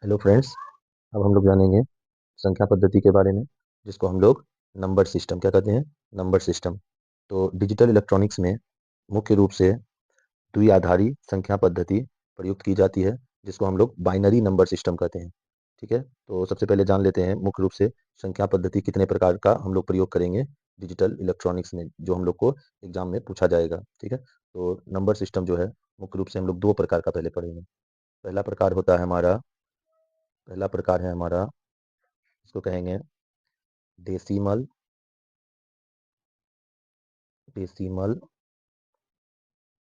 Hello friends. अब हम लोग जानेंगे संख्या पद्धति के बारे में, जिसको हम लोग नंबर सिस्टम क्या कहते हैं, नंबर सिस्टम। तो डिजिटल इलेक्ट्रॉनिक्स में मुख्य रूप से द्विआधारी संख्या पद्धति प्रयुक्त की जाती है, जिसको हम लोग बाइनरी नंबर सिस्टम कहते हैं। ठीक है, तो सबसे पहले जान लेते हैं मुख्य रूप से संख्या पद्धति कितने प्रकार का हम लोग प्रयोग करेंगे डिजिटल इलेक्ट्रॉनिक्स में, जो हम लोग को एग्जाम में पूछा जाएगा। ठीक है, तो नंबर सिस्टम जो है मुख्य रूप से हम लोग दो प्रकार का पहले पढ़ेंगे। पहला प्रकार होता है हमारा पहला प्रकार है हमारा, इसको कहेंगे decimal decimal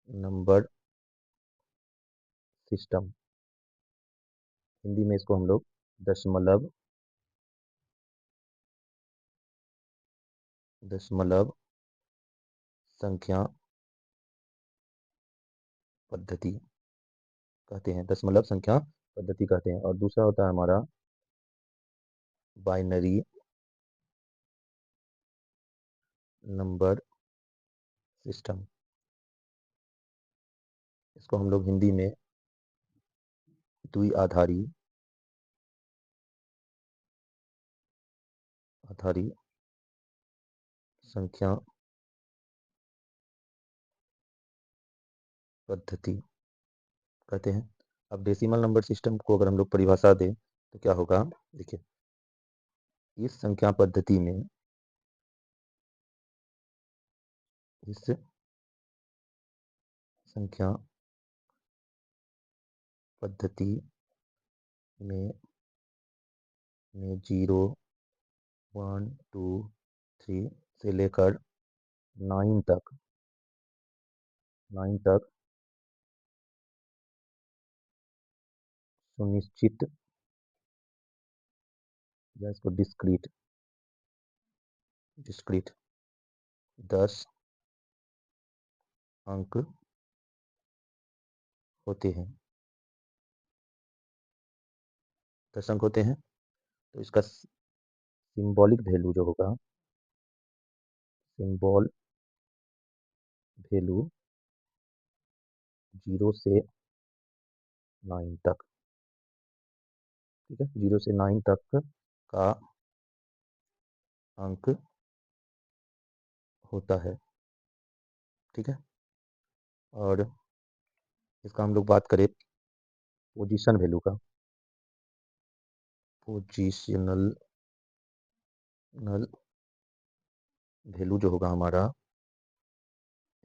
number system. Hindi में इसको हम लोग दशमलव दशमलव संख्या पद्धति कहते हैं, दशमलव संख्या पद्धति कहते हैं। और दूसरा होता है हमारा बाइनरी नंबर सिस्टम। इसको हम लोग हिंदी में द्विआधारी आधारी संख्या पद्धति कहते हैं। अब डेसिमल नंबर सिस्टम को अगर हम लोग परिभाषा दें तो क्या होगा, देखिए, इस संख्या पद्धति में इस संख्या पद्धति में 0, 1, 2, 3 से लेकर 9 तक 9 तक सुनिश्चित, या इसको डिस्क्रीट डिस्क्रीट 10 अंक होते हैं। 10 अंक होते हैं, तो इसका सिंबॉलिक वैल्यू जो होगा, सिंबल वैल्यू 0 से 9 तक। ठीक है, 0 से 9 तक का अंक होता है। ठीक है, और इसका हम लोग बात करें पोजीशन वैल्यू का, पोजीशनल वैल्यू जो होगा हमारा,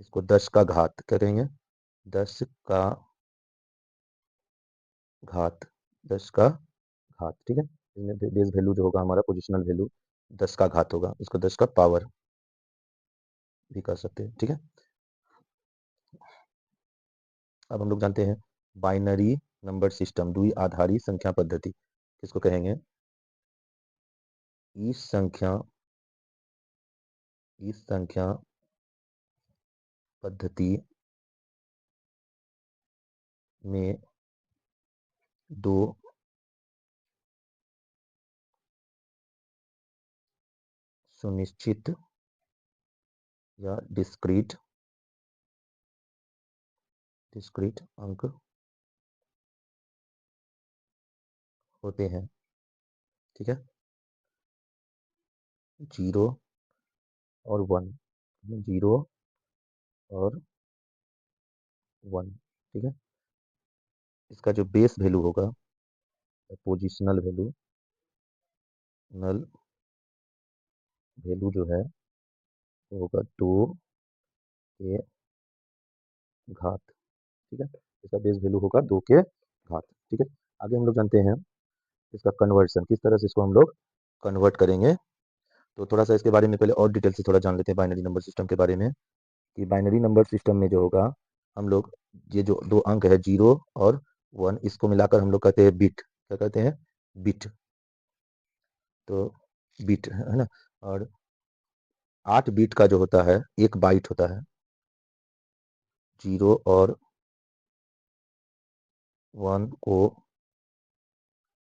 इसको 10 का घात करेंगे। 10 का घात 10 का घात। ठीक है, इसमें बेस वैल्यू जो होगा हमारा, पोजिशनल वैल्यू 10 का घात होगा, इसको 10 का पावर भी कर सकते हैं। ठीक है, अब हम लोग जानते हैं बाइनरी नंबर सिस्टम, द्विआधारी संख्या पद्धति किसको कहेंगे। इस संख्या पद्धति में दो सुनिश्चित या डिस्क्रीट अंक होते हैं। ठीक है, 0 और 1, 0 और 1। ठीक है, इसका जो बेस वैल्यू होगा, पोजिशनल वैल्यू नल वैल्यू जो है वो होगा 2 के घात। ठीक है, इसका बेस वैल्यू होगा 2 के घात। ठीक है, आगे हम लोग जानते हैं इसका कन्वर्सन, किस तरह से इसको हम लोग कन्वर्ट करेंगे। तो थोड़ा सा इसके बारे में पहले और डिटेल से थोड़ा जान लेते हैं बाइनरी नंबर सिस्टम के बारे में, कि बाइनरी नंबर सिस्टम में जो होगा, हम लोग ये जो दो अंक है 0 और 1, इसको मिलाकर हम लोग कहते हैं बिट। क्या कहते हैं, बिट। तो बिट है ना, और 8 बिट का जो होता है 1 बाइट होता है। 0 और 1 को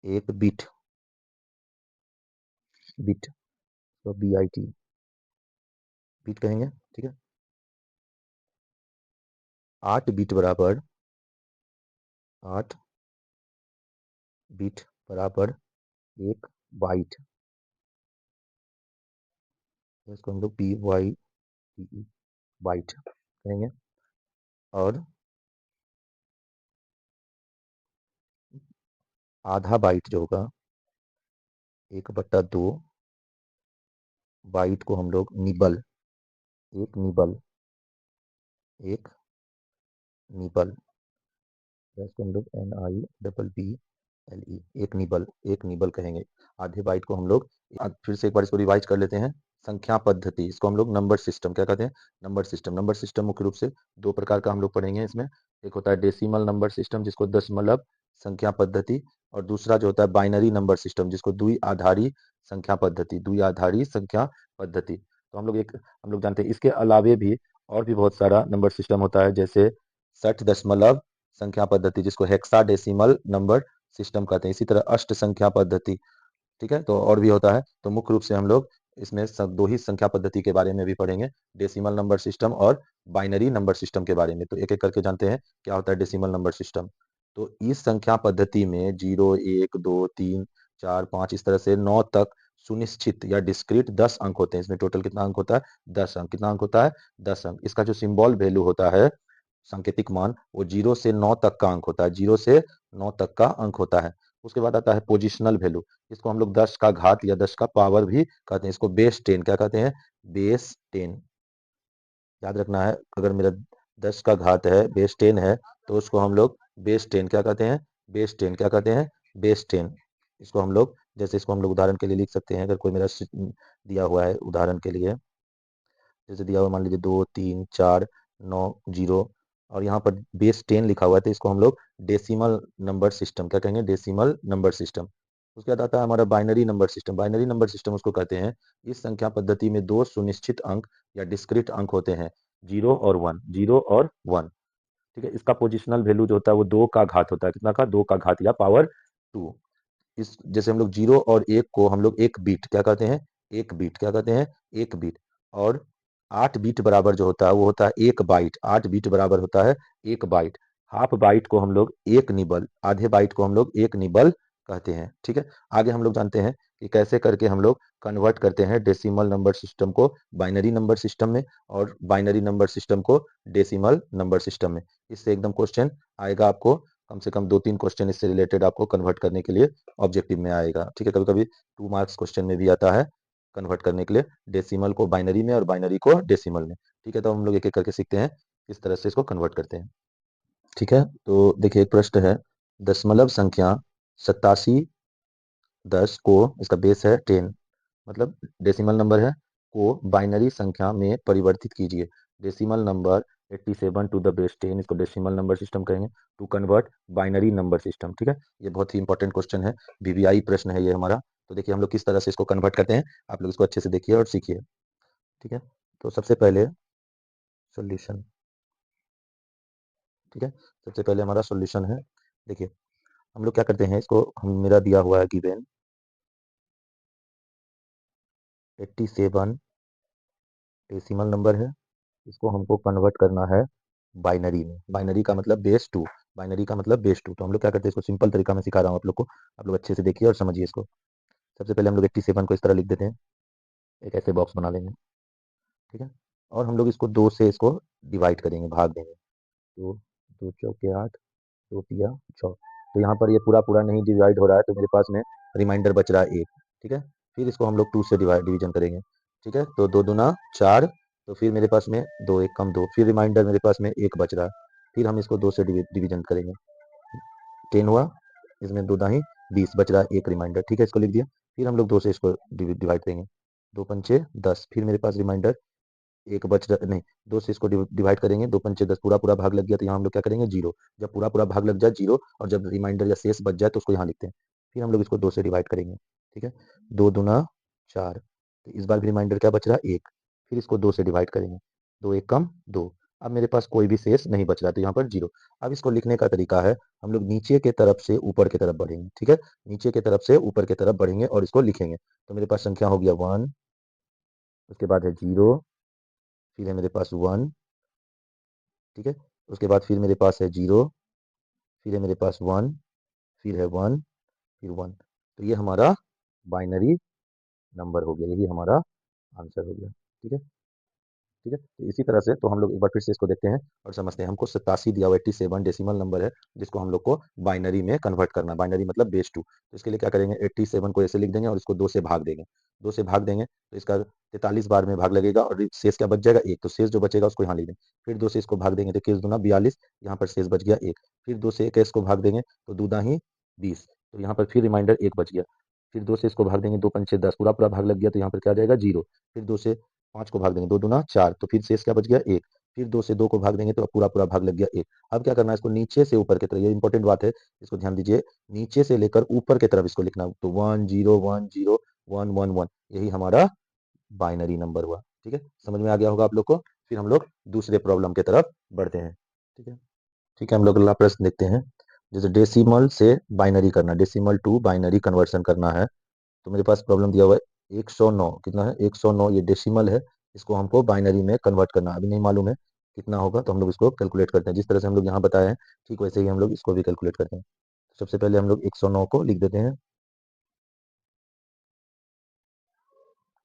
1 बिट बिट तो BIT बिट कहेंगे। ठीक है, 8 बिट बराबर 8 बीट बराबर 1 बाइट, इसको हम लोग BYTE बाइट कहेंगे। और आधा बाइट जो होगा 1/2 बाइट को हम लोग निबल, एक निबल, एक निबल, इसको हम लोग NIBBLE, एक निबल कहेंगे। आधे बाइट को हम लोग फिर से एक बार इसको रिवाइज कर लेते हैं। संख्या पद्धति, इसको हम लोग नंबर सिस्टम क्या कहते हैं? Number system. नंबर सिस्टम मुख्य रूप से दो प्रकार का हम लोग पढ़ेंगे इसमें। एक होता है डेसिमल नंबर सिस्टम जिसको दशमलव संख्या पद्धति, और दूसरा जो होता है बाइनरी नंबर सिस्टम जिसको द्विआधारी संख्या पद्धति, द्विआधारी संख्या पद्धति। तो हम लोग जानते हैं इसके अलावे भी और भी बहुत सारा नंबर सिस्टम होता है, जैसे 60 दशमलव संख्या पद्धति जिसको हेक्साडेसिमल नंबर सिस्टम कहते हैं। इसी तरह अष्ट संख्या पद्धति, ठीक है, तो और भी होता है। तो मुख्य रूप से हम लोग इसमें सब दो ही संख्या पद्धति के बारे में भी पढ़ेंगे, डेसिमल नंबर सिस्टम और बाइनरी नंबर सिस्टम के बारे में। तो एक एक करके जानते हैं क्या होता है डेसिमल नंबर सिस्टम। तो इस संख्या पद्धति में 0, 1, 2, 3, 4, 5 इस तरह से 9 तक सुनिश्चित या डिस्क्रीट 10 अंक होते हैं। इसमें टोटल कितना अंक होता है? 10 अंक। कितना अंक होता है? 10 अंक। इसका जो सिंबल वैल्यू होता है, सांकेतिक मान, वो 0 से 9 तक का अंक होता है, 0 से 9 तक का अंक होता है। उसके बाद आता है पोजिशनल वैल्यू, इसको हम लोग 10 का घात या 10 का पावर भी कहते हैं। इसको बेस 10 क्या कहते हैं? बेस 10। याद रखना है, अगर मेरा 10 का घात है, बेस 10 है, तो उसको हम लोग बेस 10 क्या कहते हैं? बेस 10 क्या कहते हैं? बेस 10। इसको हम लोग, जैसे इसको हम लोग उदाहरण के लिए लिख सकते हैं, अगर कोई मेरा दिया हुआ है उदाहरण के लिए, जैसे दिया हुआ मान लीजिए 2, 3, 4, 9, 0, और यहाँ पर बेस 10 लिखा हुआ है, तो इसको हम लोग डेसिमल नंबर सिस्टम क्या कहेंगे? Decimal number system. उसके बाद आता है हमारा binary number system. Binary number system उसको कहते हैं, इस संख्या पद्धति में दो सुनिश्चित अंक या डिस्क्रीट अंक होते हैं, 0 और 1, 0 और 1। ठीक है, इसका पोजिशनल वैल्यू जो होता है वो 2 का घात होता है। कितना का? 2 का घात या पावर 2। इस जैसे हम लोग 0 और 1 को हम लोग एक बीट क्या कहते हैं? एक बीट क्या कहते हैं? एक बीट। और 8 बीट बराबर जो होता है वो होता है 1 बाइट। 8 बीट बराबर होता है 1 बाइट। हाफ बाइट को हम लोग एक निबल, आधे बाइट को हम लोग एक निबल कहते हैं। ठीक है, आगे हम लोग जानते हैं कि कैसे करके हम लोग कन्वर्ट करते हैं डेसिमल नंबर सिस्टम को बाइनरी नंबर सिस्टम में, और बाइनरी नंबर सिस्टम को डेसिमल नंबर सिस्टम में। इससे एकदम क्वेश्चन आएगा आपको, कम से कम 2-3 क्वेश्चन इससे रिलेटेड आपको कन्वर्ट करने के लिए ऑब्जेक्टिव में आएगा। ठीक है, कभी कभी 2 मार्क्स क्वेश्चन में भी आता है कन्वर्ट करने के लिए, डेसिमल को बाइनरी में और बाइनरी को डेसिमल में। ठीक है, तो हम लोग एक एक करके सीखते हैं किस तरह से इसको कन्वर्ट करते हैं। ठीक है, तो देखिए एक प्रश्न है, दशमलव संख्या 8710 को, इसका बेस है 10, मतलब डेसिमल नंबर है, को बाइनरी संख्या में परिवर्तित कीजिए। Decimal number 87 to the base 10, इसको डेसिमल नंबर सिस्टम कहेंगे, to convert binary number system. ठीक है, ये बहुत ही इंपॉर्टेंट क्वेश्चन है, VVI प्रश्न है ये हमारा। तो देखिए हम लोग किस तरह से इसको कन्वर्ट करते हैं, आप लोग इसको अच्छे से देखिए और सीखिए। ठीक है, तो सबसे पहले सॉल्यूशन। ठीक है, सबसे पहले हमारा सॉल्यूशन है, देखिए हम लोग क्या करते हैं, इसको हम, मेरा दिया हुआ है गिवन 87 डेसिमल नंबर है, इसको हमको कन्वर्ट करना है बाइनरी में। बाइनरी का मतलब बेस 2, बाइनरी का मतलब बेस 2। तो हम लोग क्या करते हैं, इसको सिंपल तरीका में सिखा रहा हूँ आप लोग को, आप लोग अच्छे से देखिए और समझिए इसको। सबसे पहले हम लोग 87 को इस तरह लिख देते हैं, एक ऐसे बॉक्स बना लेंगे। ठीक है, और हम लोग इसको 2 से इसको डिवाइड करेंगे, भाग देंगे। तो 2 चौके 8, 2 तिया 6। तो यहाँ पर ये पूरा पूरा नहीं डिवाइड हो रहा है, तो मेरे पास में रिमाइंडर बच रहा है 1। ठीक है, फिर इसको हम लोग 2 से डिवीजन करेंगे। ठीक है, तो 2 दूना 4, तो फिर मेरे पास में 2 1 कम 2, फिर रिमाइंडर मेरे पास में 1 बच रहा है। फिर हम इसको 2 से डिवीजन करेंगे, 10 हुआ, इसमें 2 दाही 20 बच रहा है, 1 रिमाइंडर। ठीक है, इसको लिख दिया। फिर हम लोग 2 से इसको डिवाइड करेंगे, 2 पंचे 10, फिर मेरे पास रिमाइंडर 1 बच रहा नहीं, 2 से इसको डिवाइड करेंगे, 2 पंचे 10, पूरा पूरा भाग लग गया, तो यहाँ हम लोग क्या करेंगे? 0। जब पूरा पूरा भाग लग जाए 0, और जब रिमाइंडर या शेष बच जाए तो उसको यहाँ लिखते हैं। फिर हम लोग इसको 2 से डिवाइड करेंगे। ठीक है, 2 दूना 4, तो इस बार भी रिमाइंडर क्या बच रहा है? 1। फिर इसको 2 से डिवाइड करेंगे, 2 1 कम 2। अब मेरे पास कोई भी शेष नहीं बच रहा, तो यहाँ पर 0। अब इसको लिखने का तरीका है, हम लोग नीचे के तरफ से ऊपर की तरफ बढ़ेंगे। ठीक है, नीचे के तरफ से ऊपर की तरफ बढ़ेंगे और इसको लिखेंगे। तो मेरे पास संख्या हो गया 1, उसके बाद है 0, फिर है मेरे पास 1। ठीक है, उसके बाद फिर मेरे पास है 0, फिर है मेरे पास 1, फिर है 1, फिर 1। तो ये हमारा बाइनरी नंबर हो गया, यही हमारा आंसर हो गया। ठीक है, ठीक है। तो इसी तरह से तो हम लोग एक बार फिर से इसको देखते हैं और समझते हैं। हमको 87 दिया हुआ 87 डेसिमल नंबर है, जिसको हम लोग को बाइनरी में कन्वर्ट करना है। बाइनरी मतलब बेस 2। तो इसके लिए क्या करेंगे, 87 को ऐसे लिख देंगे और इसको 2 से भाग देंगे। 2 से भाग देंगे तो इसका 43 बार में भाग लगेगा और शेष क्या बच जाएगा, 1। तो शेष जो बचेगा उसको यहाँ लिख देंगे। फिर 2 से इसको भाग देंगे तो 21 दूना 42, यहाँ पर शेष बच गया 1। फिर 2 से 21 को भाग देंगे तो दूना ही 20, तो यहाँ पर फिर रिमाइंडर 1 बच गया। फिर 2 से इसको भाग देंगे, 2 पंचे 10, पूरा पूरा भाग लग गया तो यहाँ पर क्या आ जाएगा 0। फिर 2 से 5 को भाग देंगे, 2 दूना 4, तो फिर शेष क्या बच गया 1। फिर 2 से 2 को भाग देंगे तो पूरा पूरा भाग लग गया 1। अब क्या करना है, इसको नीचे से ऊपर की तरफ, ये इंपॉर्टेंट बात है, इसको ध्यान दीजिए, नीचे से लेकर ऊपर की तरफ इसको लिखना। तो 1 0 1 0 1 1 1, यही हमारा बाइनरी नंबर हुआ। ठीक है, समझ में आ गया होगा आप लोग को। फिर हम लोग दूसरे प्रॉब्लम की तरफ बढ़ते हैं। ठीक है, ठीक है, हम लोग अगला प्रश्न देखते हैं। जैसे डेसिमल से बाइनरी करना, डेसिमल टू बाइनरी कन्वर्सन करना है। तो मेरे पास प्रॉब्लम दिया हुआ है 109, कितना है 109, ये डेसिमल है, इसको हमको बाइनरी में कन्वर्ट करना। अभी नहीं मालूम है कितना होगा, तो हम लोग इसको कैलकुलेट करते हैं। जिस तरह से हम लोग यहाँ बताए हैं ठीक वैसे ही हम लोग इसको भी कैलकुलेट करते हैं। सबसे पहले हम लोग 109 को लिख देते हैं।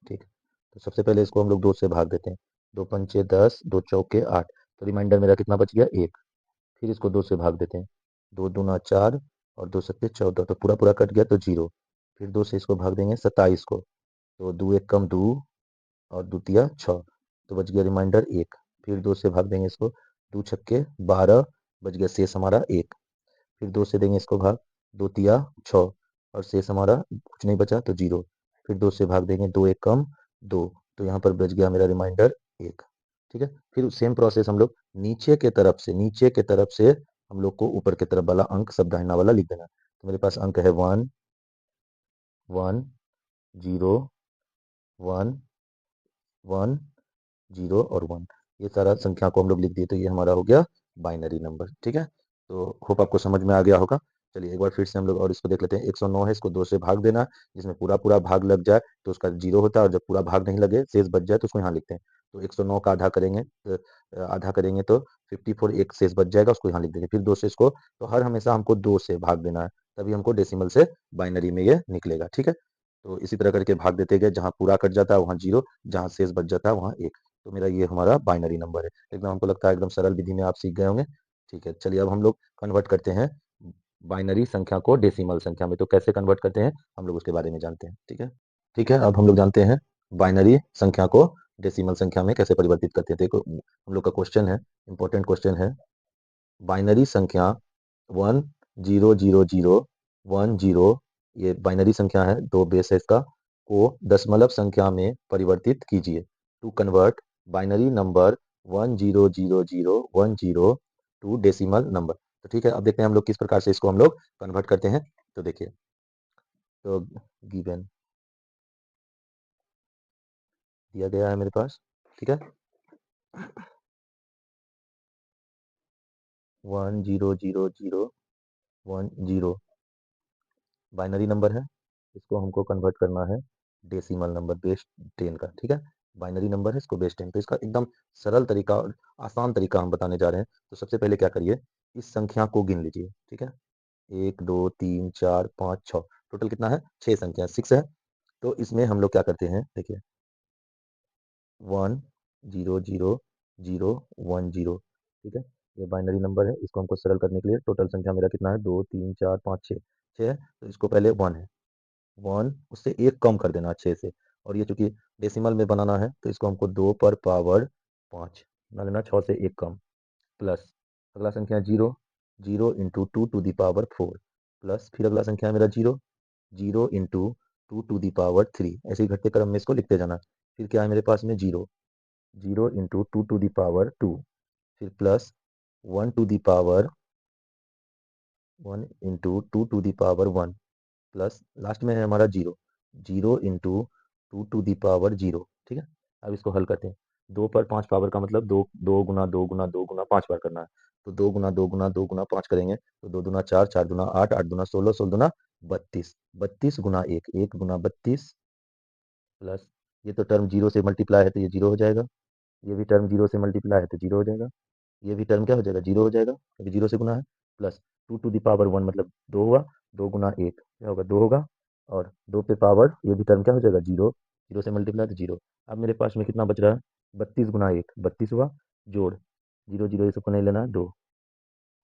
ठीक, तो सबसे पहले इसको हम लोग 2 से भाग देते हैं। 2 पंचे 10, 2 चौके 8, तो रिमाइंडर मेरा कितना बच गया 1। फिर इसको 2 से भाग देते हैं, 2 दूना 4 और 2 सत्ते 14, तो पूरा पूरा कट गया तो 0। फिर 2 से इसको भाग देंगे 27 को, तो 2 एक कम 2 और द्वितीय 6, तो बच गया रिमाइंडर 1। फिर 2 से भाग देंगे इसको, 2 छक्के 12, बच गया शेष हमारा 1। फिर 2 से देंगे इसको भाग, 2 तिया 6 और शेष हमारा कुछ नहीं बचा तो 0। फिर 2 से भाग देंगे, 2 एक कम 2, तो यहाँ पर बच गया मेरा रिमाइंडर 1। ठीक है, फिर सेम प्रोसेस हम लोग नीचे के तरफ से, नीचे के तरफ से हम लोग को ऊपर की तरफ वाला अंक सब दाहिना वाला लिख देना। तो मेरे पास अंक है 1 1 0 1 1 0 और 1, ये सारा संख्या को हम लोग लिख दिए, तो ये हमारा हो गया बाइनरी नंबर। ठीक है, तो होप आपको समझ में आ गया होगा। चलिए एक बार फिर से हम लोग और इसको देख लेते हैं। 109 है, इसको 2 से भाग देना, जिसमें पूरा पूरा भाग लग जाए तो उसका 0 होता है, और जब पूरा भाग नहीं लगे शेष बच जाए तो उसको यहाँ लिखते हैं। तो 109 का आधा करेंगे, आधा करेंगे तो 54, एक शेष बच जाएगा, उसको यहाँ लिख देंगे। फिर 2 से इसको, तो हर हमेशा हमको 2 से भाग देना है, तभी हमको डेसिमल से बाइनरी में ये निकलेगा। ठीक है, तो इसी तरह करके भाग देते गए, जहाँ पूरा कट जाता है वहाँ 0, जहाँ शेष बच जाता है वहाँ 1। तो मेरा ये हमारा बाइनरी नंबर है। एकदम हमको लगता है एकदम सरल विधि में आप सीख गए होंगे। ठीक है, चलिए अब हम लोग कन्वर्ट करते हैं बाइनरी संख्या को डेसिमल संख्या में। तो कैसे कन्वर्ट करते हैं हम लोग उसके बारे में जानते हैं। ठीक है, ठीक है, अब हम लोग जानते हैं बाइनरी संख्या को डेसिमल संख्या में कैसे परिवर्तित करते हैं। देखो हम लोग का क्वेश्चन है, इंपॉर्टेंट क्वेश्चन है। बाइनरी संख्या 1 0 0 0 1 0, ये बाइनरी संख्या है, दो बेस है इसका, को दशमलव संख्या में परिवर्तित कीजिए। To convert binary number 1 0 0 0 1 0 to decimal number. तो ठीक है, अब देखते हैं हम लोग किस प्रकार से इसको हम लोग कन्वर्ट करते हैं। तो देखिए, तो गिवन दिया गया है मेरे पास। ठीक है, 1 0 0 0 1 0 बाइनरी नंबर है, इसको हमको कन्वर्ट करना है डेसिमल नंबर, बेस 10 का। ठीक है, बाइनरी नंबर है, इसको बेस 10, तो इसका एकदम सरल तरीका और आसान तरीका हम बताने जा रहे हैं। तो सबसे पहले क्या करिए, इस संख्या को गिन लीजिए। ठीक है, 1 2 3 4 5 6, टोटल कितना है 6 संख्या, 6 है। तो इसमें हम लोग क्या करते हैं, देखिए 1 0 0 0 1 0। ठीक है, ये बाइनरी नंबर है, इसको हमको सरल करने के लिए टोटल संख्या मेरा कितना है 2 3 4 5 6, 6 है, तो इसको पहले 1 है, 1 उससे एक कम कर देना 6 से। और ये चूंकि डेसिमल में बनाना है तो इसको हमको 2 पर पावर 5 बना देना, 6 से एक कम, प्लस अगला संख्या 0, 0 into 2 to the power 4, plus फिर अगला संख्या है मेरा 0, 0 इंटू 2 टू दी पावर 3, ऐसे ही घटते क्रम में इसको लिखते जाना। फिर क्या है मेरे पास में 0, 0 इंटू 2 टू दी पावर 2, फिर plus 1 to the power 1 into 2 to the power 1, plus last में है हमारा 0, 0 इंटू 2 टू दी पावर 0। ठीक है, अब इसको हल करते हैं। 2 पर 5 पावर का मतलब 2, 2 गुना 2 गुना 2 गुना 5 बार करना है। तो 2 गुना 2 गुना 2 गुना 5 करेंगे तो 2 दुना 4, 4 दुना 8, 8 दुना 16, 16 दुना 32, 32 गुना 1, 1 गुना 32, प्लस ये तो टर्म 0 से मल्टीप्लाई है तो ये 0 हो जाएगा, ये भी टर्म 0 से मल्टीप्लाई है तो 0 हो जाएगा, ये भी टर्म क्या हो जाएगा 0 हो जाएगा क्योंकि 0 से गुना है, प्लस 2 टू दी पावर 1 मतलब 2 हुआ, 2 गुना 1 क्या होगा, 2 होगा, और 2 पे पावर ये भी टर्म क्या हो जाएगा, 0, 0 से मल्टीप्लाई तो 0। अब मेरे पास में कितना बच रहा है, 32 गुना 1 32 हुआ, जोड़ 0 0 ये सबको नहीं लेना है, 2,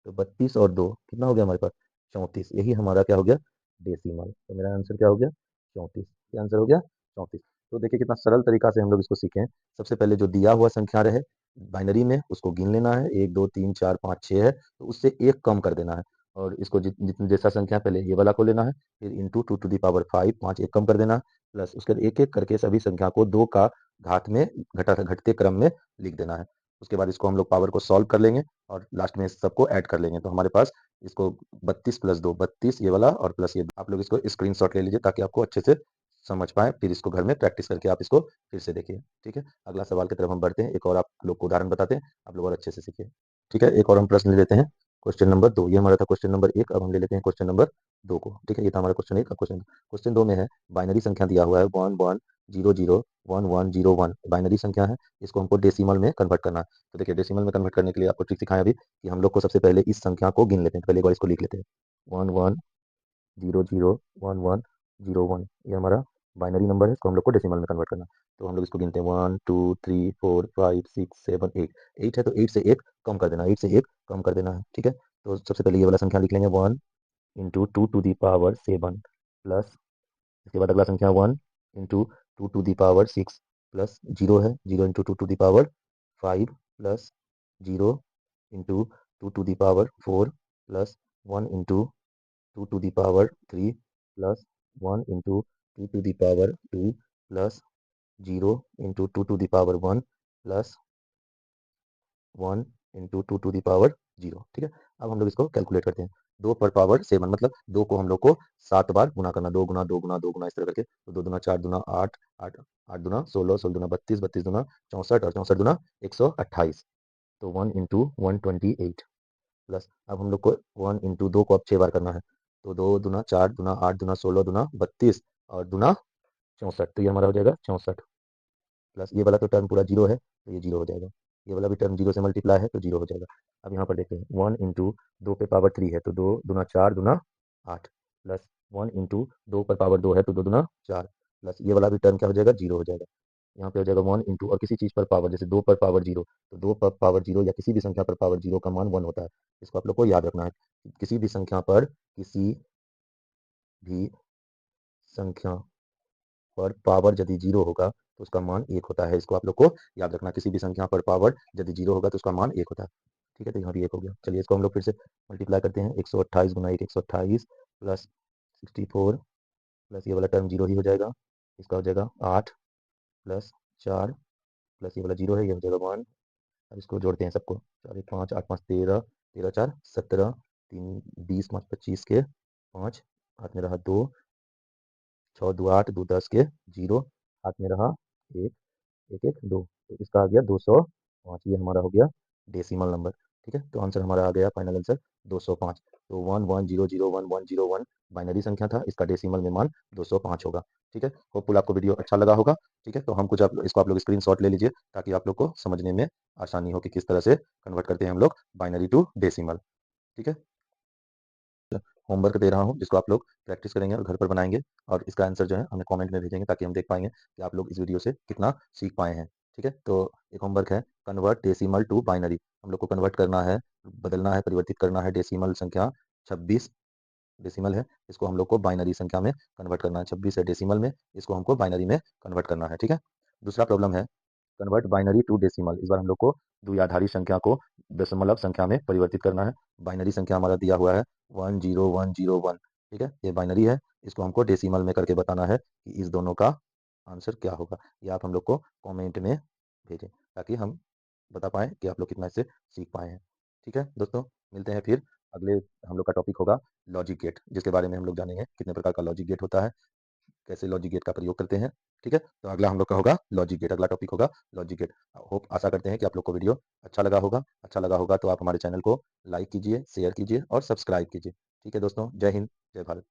तो 32 और 2 कितना हो गया हमारे पास, 34। यही हमारा क्या हो गया, डेसिमल। तो मेरा आंसर क्या हो गया, 34। क्या आंसर हो गया, 34। तो देखिए कितना सरल तरीका से हम लोग इसको सीखें। सबसे पहले जो दिया हुआ संख्या रहे बाइनरी में उसको गिन लेना है, 1 2 3 4 5 6 है तो उससे एक कम कर देना है, और इसको जितने जैसा संख्या पहले ये वाला को लेना है, फिर इंटू 2 टू दी पावर 5 5 एक कम कर देना है, प्लस उसके एक एक करके सभी संख्या को 2 का घात में घटते क्रम में लिख देना है। उसके बाद इसको हम लोग पावर को सॉल्व कर लेंगे और लास्ट में सबको ऐड कर लेंगे, तो हमारे पास इसको 32 प्लस 2 32 ये वाला और प्लस ये, आप लोग इसको स्क्रीनशॉट ले लीजिए ताकि आपको अच्छे से समझ पाए, फिर इसको घर में प्रैक्टिस करके आप इसको फिर से देखिए। ठीक है, अगला सवाल की तरफ हम बढ़ते हैं, एक और आप लोग को उदाहरण बताते हैं, आप लोग और अच्छे से सीखिए। ठीक है, एक और हम प्रश्न ले लेते हैं, क्वेश्चन नंबर 2। ये हमारा था क्वेश्चन नंबर 1, अब हम ले लेते हैं क्वेश्चन नंबर 2 को। ठीक है, ये था हमारा क्वेश्चन 1 का क्वेश्चन। क्वेश्चन 2 में है बाइनरी संख्या दिया हुआ है 1 1 0 0 1 1 0 1, बाइनरी संख्या है, इसको हमको डेसिमल में कन्वर्ट करना है। तो देखिए डेसिमल में कन्वर्ट करने के लिए आपको ट्रिक सिखाया अभी कि हम लोग को सबसे पहले इस संख्या को गिन लेते हैं, पहले एक बार इसको लिख लेते हैं, 1 1 0 0 1 1 0 1, ये हमारा बाइनरी नंबर है, इसको हम लोग को डेसिमल में कन्वर्ट करना है। तो हम लोग इसको गिनते हैं 1 2 3 4 5 6 7 8, 8 है तो 8 से 1 कम कर देना, 8 से 1 कम कर देना है। ठीक है, तो सबसे पहले ये वाला संख्या लिख लेंगे 1 into 2 to the power 7 plus, इसके बाद अगला संख्या 1 into 2 to the power 6 plus 0 है, 0 into 2 to the power 5 plus 0 into 2 to the power 4 plus 1 into 2 to the power 3 plus 1 into 2 to the power 2 plus 0 into 2 to the power 1 plus 1 into 2 to the power 0। ठीक है, अब हम लोग इसको calculate करते हैं। 2 पर पावर 7 मतलब 2 को हम लोग को 7 बार गुना करना, 2 गुना 2 गुना 2 गुना इस तरह करके, तो 2 दुना 4 दुना 8 8 8 दुना 16 16 दुना 32 32 दुना 64 और 64 दुना 128, तो 1 इंटू 128 प्लस, अब हम लोग को 1 इंटू 2 को अब 6 बार करना है, तो 2 दुना 4 दुना 8 दुना 16 दुना 32 और दुना 64, तो ये हमारा हो जाएगा 64, प्लस ये वाला तो टर्म पूरा जीरो है तो ये जीरो हो जाएगा, ये वाला भी टर्म जीरो से मल्टीप्लाई है तो जीरो हो जाएगा। अब यहाँ पर देखते हैं 1 इंटू 2 पे पावर 3 है तो 2 दुना 4 दुना 8 प्लस 1 इंटू 2 पर पावर 2 है तो 2 दुना 4 प्लस ये वाला भी टर्म क्या हो जाएगा, जीरो हो जाएगा। यहाँ पे हो जाएगा 1 इंटू और किसी चीज़ पर पावर, जैसे 2 पर पावर 0 तो 2 पर पावर 0 या किसी भी संख्या पर पावर 0 का मान 1 होता है। इसको आप लोग को याद रखना है, किसी भी संख्या पर किसी भी संख्या पर पावर यदि जीरो होगा तो उसका मान 1 होता है। इसको आप लोग को याद रखना, किसी भी संख्या पर पावर यदि जीरो होगा तो उसका मान 1 होता है। ठीक है, तो यहाँ भी 1 हो गया। चलिए इसको हम लोग फिर से मल्टीप्लाई करते हैं, 128 गुना 1 128 प्लस 64 प्लस ये वाला टर्म जीरो ही हो जाएगा, इसका हो जाएगा 8 प्लस 4 प्लस ये वाला जीरो है, ये हो जाएगा 1। अब इसको जोड़ते हैं सबको, 4 1 5 8 5 13 13 4 17 3 20 5 25 के 5 हाथ में रहा 2 6 2 8 2 10 के 0 हाथ में रहा 1 1 1 2, तो इसका आ गया 205, ये हमारा हो गया डेसिमल नंबर। ठीक है, तो आंसर हमारा आ गया फाइनल आंसर 205। तो 11001101 बाइनरी संख्या था, इसका डेसिमल में मान 205 होगा। ठीक है, होपफुल आपको वीडियो अच्छा लगा होगा। ठीक है, तो हम कुछ इसको आप लोग स्क्रीनशॉट ले लीजिए ताकि आप लोग को समझने में आसानी हो कि किस तरह से कन्वर्ट करते हैं हम लोग बाइनरी टू डेसिमल। ठीक है, होमवर्क दे रहा हूँ जिसको आप लोग प्रैक्टिस करेंगे और घर पर बनाएंगे, और इसका आंसर जो है हमें कमेंट में भेजेंगे ताकि हम देख पाएंगे कि आप लोग इस वीडियो से कितना सीख पाए हैं। ठीक है, तो एक होमवर्क है कन्वर्ट डेसिमल टू बाइनरी, हम लोग को कन्वर्ट करना है, बदलना है, परिवर्तित करना है डेसिमल संख्या 26 डेसिमल है, इसको हम लोग को बाइनरी संख्या में कन्वर्ट करना है। 26 है डेसिमल में, इसको हमको बाइनरी में कन्वर्ट करना है। ठीक है, दूसरा प्रॉब्लम है कन्वर्ट बाइनरी टू डेसिमल, इस बार हम लोग को द्विआधारी संख्या को दशमलव संख्या में परिवर्तित करना है। बाइनरी संख्या हमारा दिया हुआ है 10101, ठीक है, ये बाइनरी है, इसको हमको डेसिमल में करके बताना है कि इस दोनों का आंसर क्या होगा। ये आप हम लोग को कमेंट में भेजें ताकि हम बता पाएँ कि आप लोग कितना इससे सीख पाए हैं। ठीक है दोस्तों, मिलते हैं फिर अगले, हम लोग का टॉपिक होगा लॉजिक गेट, जिसके बारे में हम लोग जानेंगे कितने प्रकार का लॉजिक गेट होता है, कैसे लॉजिक गेट का प्रयोग करते हैं। ठीक है, तो अगला हम लोग का होगा लॉजिक गेट, अगला टॉपिक होगा लॉजिक गेट। होप आशा करते हैं कि आप लोग को वीडियो अच्छा लगा होगा तो आप हमारे चैनल को लाइक कीजिए, शेयर कीजिए और सब्सक्राइब कीजिए। ठीक है दोस्तों, जय हिंद, जय भारत।